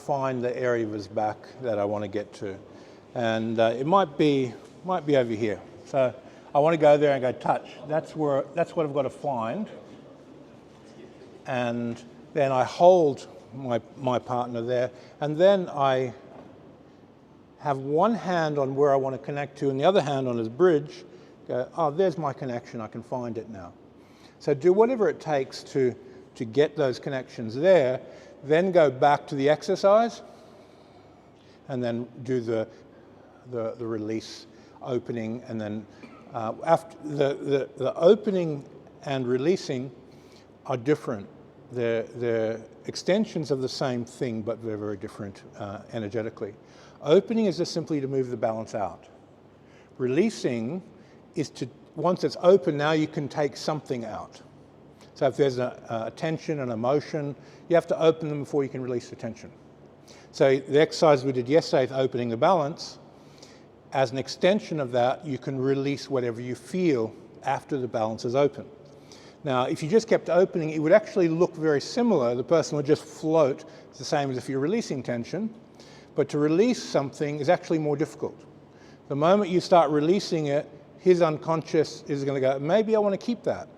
find the area of his back that I want to get to. And it might be over here. So I want to go there and go touch. That's what I've got to find. And then I hold my partner there, and then I have one hand on where I want to connect to and the other hand on his bridge. Go, oh, there's my connection, I can find it now. So do whatever it takes to get those connections there, then go back to the exercise, and then do the release, opening, and then after the opening and releasing are different. They're extensions of the same thing, but they're very different energetically. Opening is just simply to move the balance out. Releasing is to, once it's open, now you can take something out. So if there's a tension, an emotion, you have to open them before you can release the tension. So the exercise we did yesterday, opening the balance, as an extension of that, you can release whatever you feel after the balance is open. Now, if you just kept opening, it would actually look very similar. The person would just float. It's the same as if you're releasing tension. But to release something is actually more difficult. The moment you start releasing it, his unconscious is going to go, maybe I want to keep that.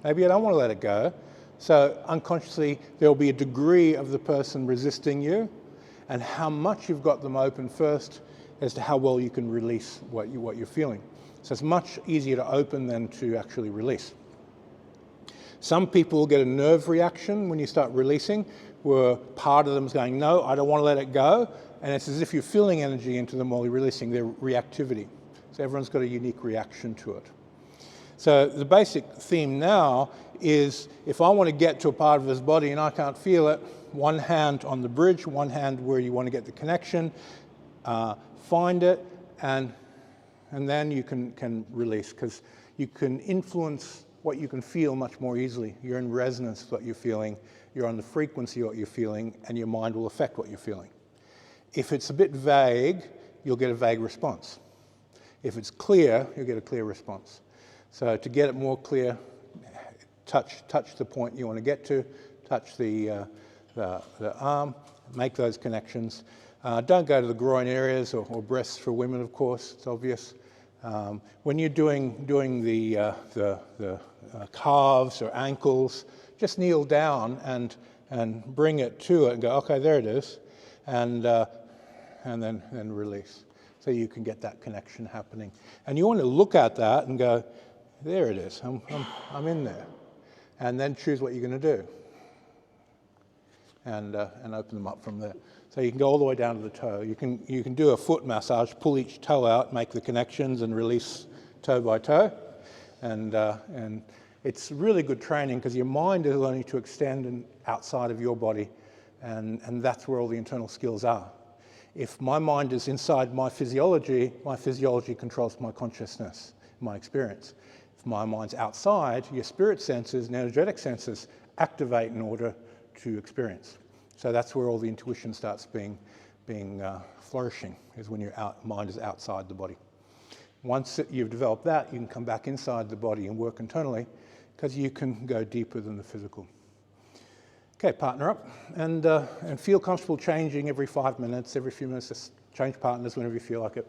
Maybe I don't want to let it go. So unconsciously, there'll be a degree of the person resisting you, and how much you've got them open first as to how well you can release what you're feeling. So it's much easier to open than to actually release. Some people get a nerve reaction when you start releasing, where part of them is going, no, I don't want to let it go. And it's as if you're feeling energy into them while you're releasing, their reactivity. So everyone's got a unique reaction to it. So the basic theme now is, if I want to get to a part of his body and I can't feel it, one hand on the bridge, one hand where you want to get the connection, find it, and then you can release, because you can influence what you can feel much more easily. You're in resonance with what you're feeling, you're on the frequency of what you're feeling, and your mind will affect what you're feeling. If it's a bit vague, you'll get a vague response. If it's clear, you'll get a clear response. So to get it more clear, touch the point you want to get to, touch the arm, make those connections. Don't go to the groin areas or breasts for women, of course, it's obvious. When you're doing the calves or ankles, just kneel down and bring it to it and go, okay, there it is, and then release. So you can get that connection happening. And you want to look at that and go, there it is, I'm in there. And then choose what you're going to do. And open them up from there. So you can go all the way down to the toe. You can do a foot massage, pull each toe out, make the connections and release toe by toe. And it's really good training, because your mind is learning to extend outside of your body. And that's where all the internal skills are. If my mind is inside my physiology controls my consciousness, my experience. If my mind's outside, your spirit senses and energetic senses activate in order to experience. So that's where all the intuition starts being flourishing, is when your mind is outside the body. Once you've developed that, you can come back inside the body and work internally, because you can go deeper than the physical. Okay, partner up, and feel comfortable changing every 5 minutes, every few minutes. Just change partners whenever you feel like it.